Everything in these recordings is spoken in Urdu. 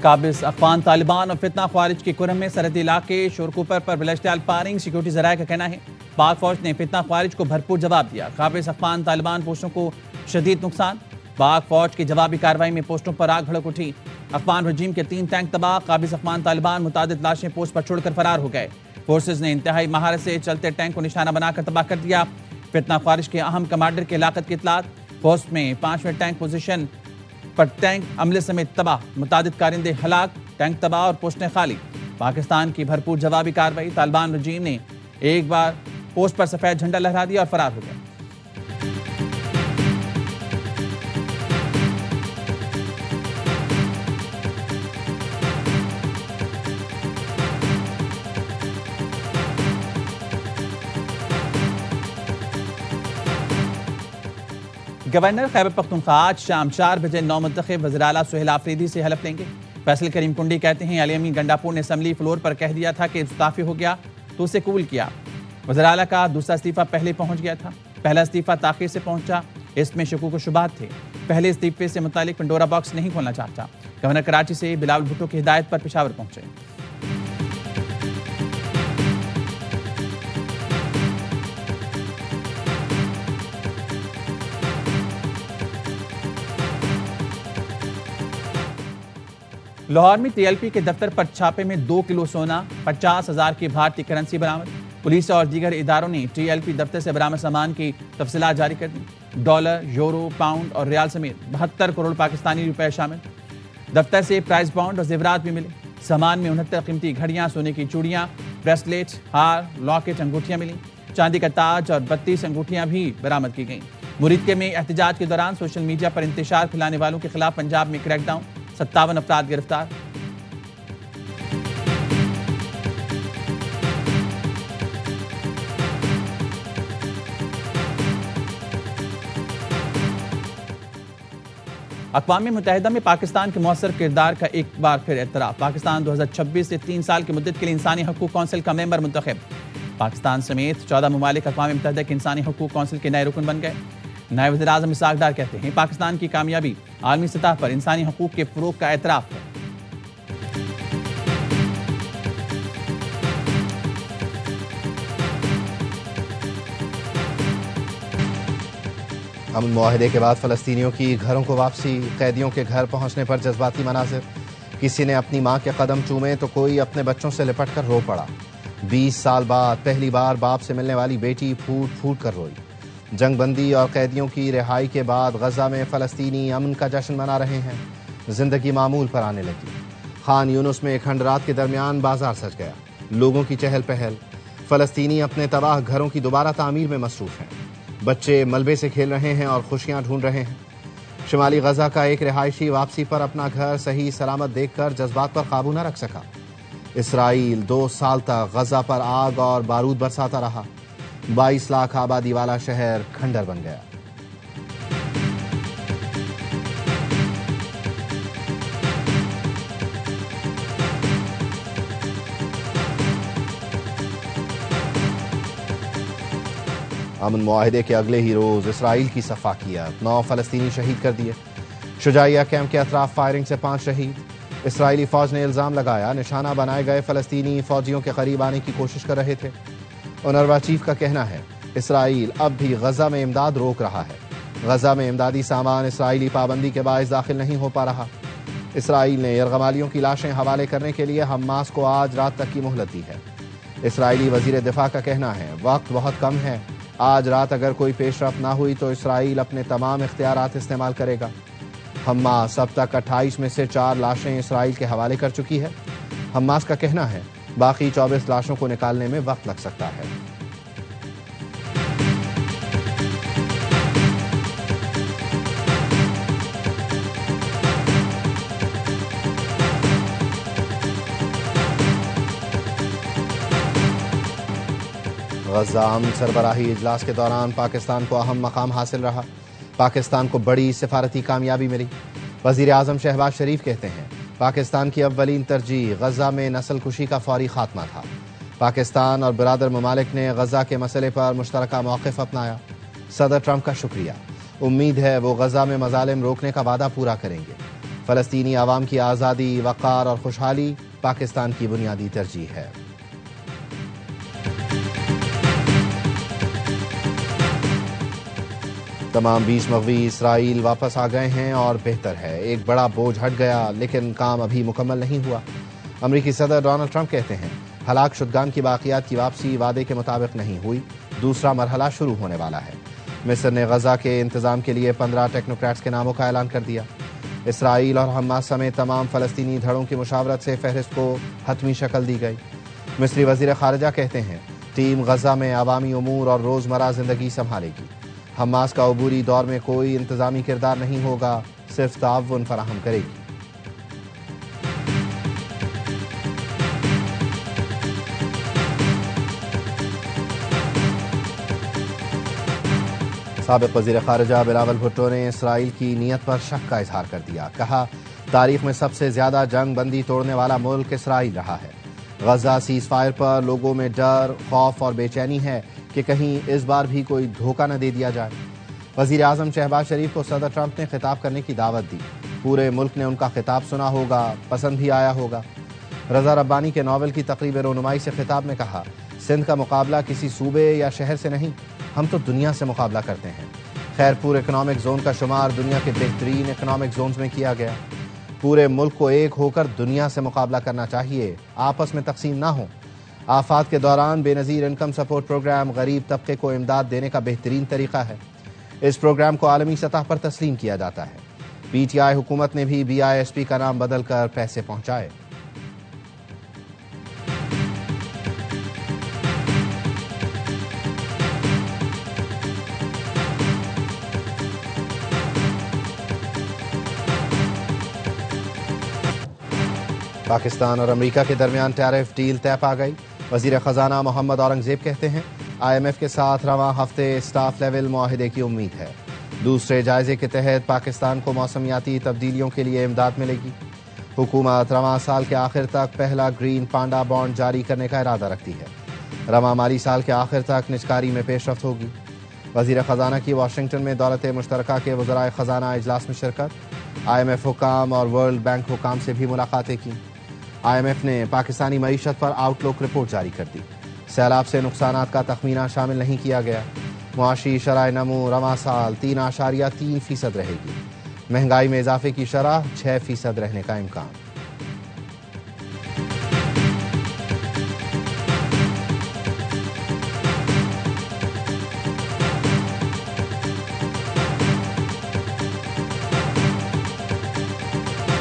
قابض افغان طالبان اور فتنہ خوارج کے کرم میں سرحدی علاقے شورکوپر پر بلسٹیال فائرنگ۔ سیکورٹی ذرائع کا کہنا ہے پاک فوج نے فتنہ خوارج کو بھرپور جواب دیا۔ قابض افغان طالبان پوسٹوں کو شدید نقصان۔ پاک فوج کی جوابی کارروائی میں پوسٹوں پر آگ بھڑک اٹھی۔ افغان رجیم کے 3 ٹینک تباہ۔ قابض افغان طالبان متعدد لاشیں پوسٹ پر چھوڑ کر فرار ہو گئے۔ فورسز نے انتہائی مہارت سے چلتے ٹینک کو نشانہ بنا کر تباہ کر دیا۔ فتنہ خوارج کے اہم کمانڈر کی ہلاکت کی اطلاعات۔ پوسٹ میں 5ویں ٹینک پوزیشن پر ٹینک عملے سمیت تباہ، متعدد کارندے ہلاک، ٹینک تباہ اور پوسٹیں خالی۔ پاکستان کی بھرپور جوابی کارروائی۔ طالبان رجیم نے ایک بار پوسٹ پر سفید جھنڈا لہرا دیا اور فرار ہو گیا۔ گورنر خیبر پختونخوا آج شام 4 بجے نو منتخب وزیر اعلیٰ سہیل آفریدی سے حلف لیں گے۔ فیصل کریم کنڈی کہتے ہیں علی امین گنڈاپور نے اسمبلی فلور پر کہہ دیا تھا کہ استعفی ہو گیا تو اسے قبول کیا۔ وزیر اعلیٰ کا دوسرا استعفیٰ پہلے پہنچ گیا تھا، پہلا استعفیٰ تاخیر سے پہنچا، اس میں شکوک و شبہات تھے۔ پہلے استعفے سے متعلق پنڈورا باکس نہیں کھولنا چاہتا۔ گورنر کراچی سے بلاول بھٹو کی ہدایت پر پشاور پہنچے۔ لاہور میں ٹی ایل پی کے دفتر پر چھاپے میں 2 کلو سونا، 50,000 کی بھارتی کرنسی برآمد۔ پولیس اور دیگر اداروں نے ٹی ایل پی دفتر سے برآمد سامان کی تفصیلات جاری کر دی۔ ڈالر، یورو، پاؤنڈ اور ریال سمیت 72 کروڑ پاکستانی روپے شامل۔ دفتر سے پرائز بانڈ اور زیورات بھی ملے۔ سامان میں 69 قیمتی گھڑیاں، سونے کی چوڑیاں، بریسلیٹ، ہار، لاکٹ، انگوٹھیاں ملیں۔ چاندی کا تاج اور 32 انگوٹھیاں بھی برآمد کی گئیں۔ مریدکے میں احتجاج کے دوران سوشل میڈیا پر انتشار پھیلانے والوں کے خلاف پنجاب میں کریک ڈاؤن، 57 افراد گرفتار۔ اقوام متحدہ میں پاکستان کے مؤثر کردار کا ایک بار پھر اعتراف۔ پاکستان 2026 سے 3 سال کی مدت کے لیے انسانی حقوق کونسل کا ممبر منتخب۔ پاکستان سمیت 14 ممالک اقوام متحدہ کے انسانی حقوق کونسل کے نئے رکن بن گئے۔ نائب وزیر اعظم اسحاق ڈار کہتے ہیں پاکستان کی کامیابی عالمی سطح پر انسانی حقوق کے فروغ کا اعتراف ہے۔ امن معاہدے کے بعد فلسطینیوں کی گھروں کو واپسی، قیدیوں کے گھر پہنچنے پر جذباتی مناظر۔ کسی نے اپنی ماں کے قدم چومے تو کوئی اپنے بچوں سے لپٹ کر رو پڑا۔ 20 سال بعد پہلی بار باپ سے ملنے والی بیٹی پھوٹ پھوٹ کر روئی۔ جنگ بندی اور قیدیوں کی رہائی کے بعد غزہ میں فلسطینی امن کا جشن منا رہے ہیں۔ زندگی معمول پر آنے لگی۔ خان یونس میں کھنڈرات کے درمیان بازار سج گیا، لوگوں کی چہل پہل۔ فلسطینی اپنے تباہ گھروں کی دوبارہ تعمیر میں مصروف ہیں۔ بچے ملبے سے کھیل رہے ہیں اور خوشیاں ڈھونڈ رہے ہیں۔ شمالی غزہ کا ایک رہائشی واپسی پر اپنا گھر صحیح سلامت دیکھ کر جذبات پر قابو نہ رکھ سکا۔ اسرائیل 2 سال تک غزہ پر آگ اور بارود برساتا رہا۔ 22 لاکھ آبادی والا شہر کھنڈر بن گیا۔ امن معاہدے کے اگلے ہی روز اسرائیل کی صفاقیت، 9 فلسطینی شہید کر دیے۔ شجاعیہ کیمپ کے اطراف فائرنگ سے 5 شہید۔ اسرائیلی فوج نے الزام لگایا نشانہ بنائے گئے فلسطینی فوجیوں کے قریب آنے کی کوشش کر رہے تھے۔ اونروا چیف کا کہنا ہے اسرائیل اب بھی غزہ میں امداد روک رہا ہے۔ غزہ میں امدادی سامان اسرائیلی پابندی کے باعث داخل نہیں ہو پا رہا۔ اسرائیل نے یرغمالیوں کی لاشیں حوالے کرنے کے لیے حماس کو آج رات تک کی مہلت دی ہے۔ اسرائیلی وزیر دفاع کا کہنا ہے وقت بہت کم ہے، آج رات اگر کوئی پیش رفت نہ ہوئی تو اسرائیل اپنے تمام اختیارات استعمال کرے گا۔ حماس اب تک 28 میں سے 4 لاشیں اسرائیل کے حوالے کر چکی ہے۔ حماس کا کہنا ہے باقی 24 لاشوں کو نکالنے میں وقت لگ سکتا ہے۔ غزہ امن سربراہی اجلاس کے دوران پاکستان کو اہم مقام حاصل رہا۔ پاکستان کو بڑی سفارتی کامیابی ملی۔ وزیر اعظم شہباز شریف کہتے ہیں پاکستان کی اولین ترجیح غزہ میں نسل کشی کا فوری خاتمہ تھا۔ پاکستان اور برادر ممالک نے غزہ کے مسئلے پر مشترکہ موقف اپنایا۔ صدر ٹرمپ کا شکریہ، امید ہے وہ غزہ میں مظالم روکنے کا وعدہ پورا کریں گے۔ فلسطینی عوام کی آزادی، وقار اور خوشحالی پاکستان کی بنیادی ترجیح ہے۔ تمام 20 مغوی اسرائیل واپس آ گئے ہیں اور بہتر ہے۔ ایک بڑا بوجھ ہٹ گیا لیکن کام ابھی مکمل نہیں ہوا۔ امریکی صدر ڈونلڈ ٹرمپ کہتے ہیں ہلاک شدگان کی باقیات کی واپسی وعدے کے مطابق نہیں ہوئی، دوسرا مرحلہ شروع ہونے والا ہے۔ مصر نے غزہ کے انتظام کے لیے 15 ٹیکنوکریٹس کے ناموں کا اعلان کر دیا۔ اسرائیل اور حماس سمیت تمام فلسطینی دھڑوں کی مشاورت سے فہرست کو حتمی شکل دی گئی۔ مصری وزیر خارجہ کہتے ہیں ٹیم غزہ میں عوامی امور اور روزمرہ زندگی سنبھالے گی۔ حماس کا عبوری دور میں کوئی انتظامی کردار نہیں ہوگا، صرف تعاون فراہم کرے گی۔ سابق وزیر خارجہ بلاول بھٹو نے اسرائیل کی نیت پر شک کا اظہار کر دیا۔ کہا تاریخ میں سب سے زیادہ جنگ بندی توڑنے والا ملک اسرائیل رہا ہے۔ غزہ سیز فائر پر لوگوں میں ڈر، خوف اور بے چینی ہے کہ کہیں اس بار بھی کوئی دھوکہ نہ دے دیا جائے۔ وزیر اعظم شہباز شریف کو صدر ٹرمپ نے خطاب کرنے کی دعوت دی۔ پورے ملک نے ان کا خطاب سنا ہوگا، پسند بھی آیا ہوگا۔ رضا ربانی کے ناول کی تقریب رونمائی سے خطاب میں کہا سندھ کا مقابلہ کسی صوبے یا شہر سے نہیں، ہم تو دنیا سے مقابلہ کرتے ہیں۔ خیر پور اکنامک زون کا شمار دنیا کے بہترین اکنامک زونز میں کیا گیا۔ پورے ملک کو ایک ہو کر دنیا سے مقابلہ کرنا چاہیے، آپس میں تقسیم نہ ہوں۔ آفات کے دوران بے نظیر انکم سپورٹ پروگرام غریب طبقے کو امداد دینے کا بہترین طریقہ ہے۔ اس پروگرام کو عالمی سطح پر تسلیم کیا جاتا ہے۔ پی ٹی آئی حکومت نے بھی BISP کا نام بدل کر پیسے پہنچائے۔ پاکستان اور امریکہ کے درمیان ٹیرف ڈیل طے پا گئی۔ وزیر خزانہ محمد اورنگزیب کہتے ہیں IMF کے ساتھ رواں ہفتے سٹاف لیول معاہدے کی امید ہے۔ دوسرے جائزے کے تحت پاکستان کو موسمیاتی تبدیلیوں کے لیے امداد ملے گی۔ حکومت رواں سال کے آخر تک پہلا گرین پانڈا بانڈ جاری کرنے کا ارادہ رکھتی ہے۔ رواں مالی سال کے آخر تک نجکاری میں پیش رفت ہوگی۔ وزیر خزانہ کی واشنگٹن میں دولت مشترکہ کے وزرائے خزانہ اجلاس میں شرکت۔ IMF حکام اور ورلڈ بینک حکام سے بھی ملاقاتیں کی۔ IMF نے پاکستانی معیشت پر آؤٹ لک رپورٹ جاری کر دی۔ سیلاب سے نقصانات کا تخمینہ شامل نہیں کیا گیا۔ معاشی شرح نمو رواں سال 3.3% رہے گی۔ مہنگائی میں اضافے کی شرح 6% رہنے کا امکان۔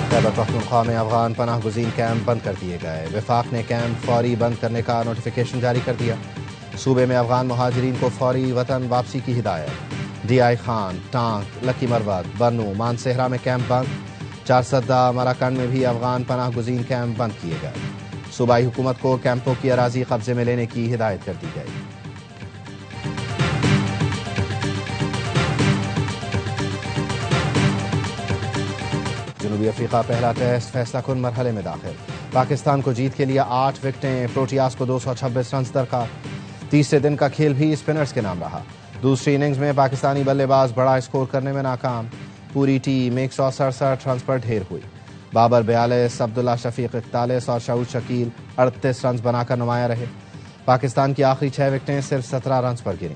خیبر پختونخوا میں افغان پناہ گزین کیمپ بند کر دیے گئے۔ وفاق نے کیمپ فوری بند کرنے کا نوٹیفیکیشن جاری کر دیا۔ صوبے میں افغان مہاجرین کو فوری وطن واپسی کی ہدایت۔ DI خان، ٹانک، لکی مروت، برنو، مانسہرہ میں کیمپ بند۔ چارسدہ مراکنڈ میں بھی افغان پناہ گزین کیمپ بند کیے گئے۔ صوبائی حکومت کو کیمپوں کی اراضی قبضے میں لینے کی ہدایت کر دی گئی۔ جنوبی افریقہ پہلا ٹیسٹ فیصلہ کن مرحلے میں داخل۔ پاکستان کو جیت کے لیے 8 وکٹیں، پروٹیاز کو 226 رنز درکار۔ تیسرے دن کا کھیل بھی اسپنرز کے نام رہا۔ دوسری اننگز میں پاکستانی بلے باز بڑا اسکور کرنے میں ناکام۔ پوری ٹیم 167 رنز پر ڈھیر ہوئی۔ بابر 42، عبداللہ شفیق 41 اور شعود شکیل 38 رنز بنا کر نمایاں رہے۔ پاکستان کی آخری 6 وکٹیں صرف 17 رنز پر گریں۔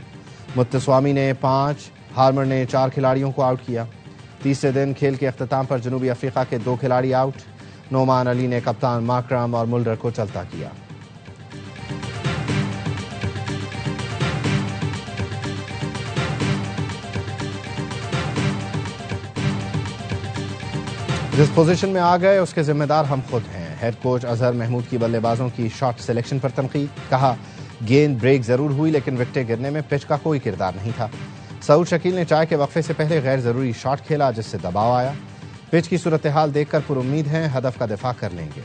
متسوامی نے 5، ہارمر نے 4 کھلاڑیوں کو آؤٹ کیا۔ تیسرے دن کھیل کے اختتام پر جنوبی افریقہ کے 2 کھلاڑی آؤٹ۔ نعمان علی نے کپتان ماکرم اور ملڈر کو چلتا کیا۔ جس پوزیشن میں آ گئے اس کے ذمہ دار ہم خود ہیں۔ ہیڈ کوچ اظہر محمود کی بلے بازوں کی شاٹ سلیکشن پر تنقید۔ کہا گیند بریک ضرور ہوئی لیکن وکٹیں گرنے میں پچ کا کوئی کردار نہیں تھا۔ سعود شکیل نے چائے کے وقفے سے پہلے غیر ضروری شاٹ کھیلا جس سے دباؤ آیا۔ پچ کی صورتحال دیکھ کر پر امید ہیں ہدف کا دفاع کر لیں گے۔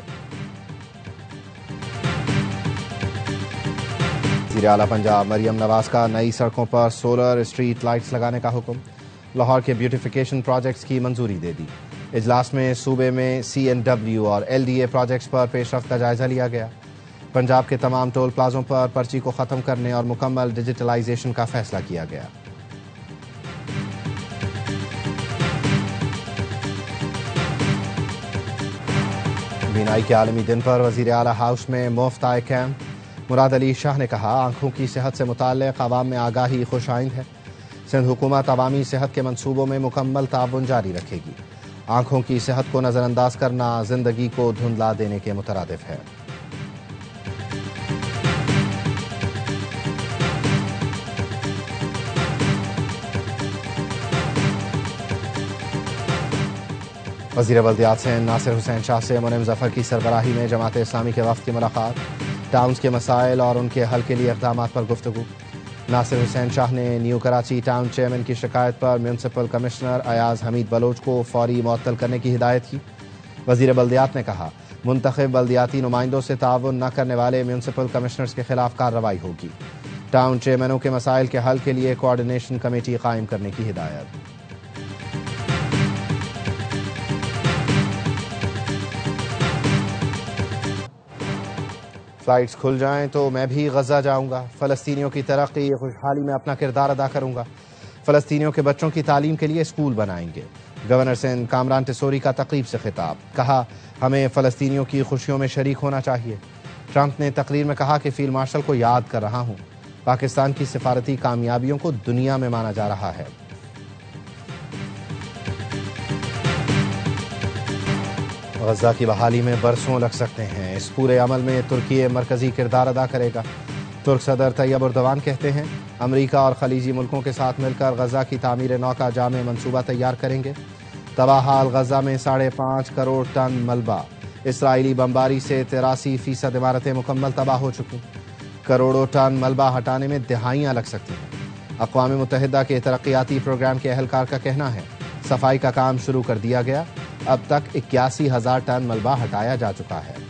وزیر اعلیٰ پنجاب مریم نواز کا نئی سڑکوں پر سولر اسٹریٹ لائٹس لگانے کا حکم۔ لاہور کے بیوٹیفیکیشن پروجیکٹس کی منظوری دے دی۔ اجلاس میں صوبے میں CNW اور LDA پروجیکٹس پر پیش رفت کا جائزہ لیا گیا۔ پنجاب کے تمام ٹول پلازوں پر پرچی کو ختم کرنے اور مکمل ڈیجیٹلائزیشن کا فیصلہ کیا گیا۔ بینائی کے عالمی دن پر وزیر اعلیٰ ہاؤس میں مفت آئے کیمپ۔ مراد علی شاہ نے کہا آنکھوں کی صحت سے متعلق عوام میں آگاہی خوش آئند ہے۔ سندھ حکومت عوامی صحت کے منصوبوں میں مکمل تعاون جاری رکھے گی۔ آنکھوں کی صحت کو نظر انداز کرنا زندگی کو دھندلا دینے کے مترادف ہے۔ وزیر بلدیات سندھ ناصر حسین شاہ سے منعم ظفر کی سربراہی میں جماعت اسلامی کے وفد کی ملاقات۔ ٹاؤنز کے مسائل اور ان کے حل کے لیے اقدامات پر گفتگو۔ ناصر حسین شاہ نے نیو کراچی ٹاؤن چیئرمین کی شکایت پر میونسپل کمشنر ایاز حمید بلوچ کو فوری معطل کرنے کی ہدایت کی۔ وزیر بلدیات نے کہا منتخب بلدیاتی نمائندوں سے تعاون نہ کرنے والے میونسپل کمشنرز کے خلاف کارروائی ہوگی۔ ٹاؤن چیئرمینوں کے مسائل کے حل کے لیے کوآرڈینیشن کمیٹی قائم کرنے کی ہدایت۔ فلائٹس کھل جائیں تو میں بھی غزہ جاؤں گا۔ فلسطینیوں کی ترقی خوشحالی میں اپنا کردار ادا کروں گا۔ فلسطینیوں کے بچوں کی تعلیم کے لیے اسکول بنائیں گے۔ گورنر سندھ کامران ٹیسوری کا تقریب سے خطاب، کہا ہمیں فلسطینیوں کی خوشیوں میں شریک ہونا چاہیے۔ ٹرمپ نے تقریر میں کہا کہ فیلڈ مارشل کو یاد کر رہا ہوں۔ پاکستان کی سفارتی کامیابیوں کو دنیا میں مانا جا رہا ہے۔ غزہ کی بحالی میں برسوں لگ سکتے ہیں۔ اس پورے عمل میں ترکی مرکزی کردار ادا کرے گا۔ ترک صدر طیب اردوان کہتے ہیں امریکہ اور خلیجی ملکوں کے ساتھ مل کر غزہ کی تعمیر نو کا جامع منصوبہ تیار کریں گے۔ تباہ حال غزہ میں 5.5 کروڑ ٹن ملبہ۔ اسرائیلی بمباری سے 83% عمارتیں مکمل تباہ ہو چکی۔ کروڑوں ٹن ملبہ ہٹانے میں دہائیاں لگ سکتی ہیں۔ اقوام متحدہ کے ترقیاتی پروگرام کے اہلکار کا کہنا ہے صفائی کا کام شروع کر دیا گیا۔ اب تک 81,000 ٹن ملبہ ہٹایا جا چکا ہے۔